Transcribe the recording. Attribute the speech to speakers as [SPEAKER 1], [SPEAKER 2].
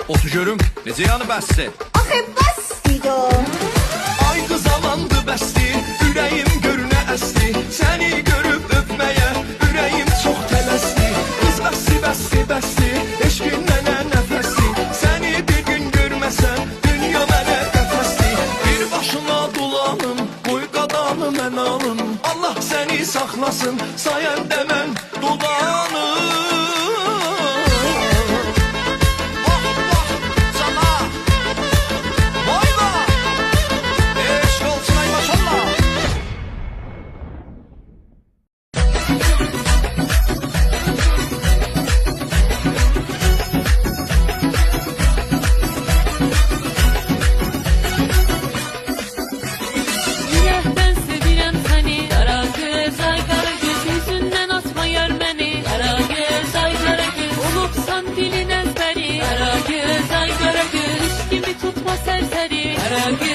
[SPEAKER 1] Otu görüm, necə yanı bəsdir?
[SPEAKER 2] Axı bəsdir o.
[SPEAKER 1] Aydı zamandı bəsdi, ürəyim görünə əsdi. Səni görüb öpməyə, ürəyim çox tələsdi. Qız bəsdi, bəsdi, bəsdi, eşqin mənə nəfəsdi. Səni bir gün görməsəm, dünya mənə qəfəsdi. Bir başıma dolanım, qoy qadanı mən alım. Allah səni saxlasın, sayəndə mən dolanım.
[SPEAKER 3] Dilin ezberi, Karagöz ay Karagöz, kimi tutma serseri, Karagöz.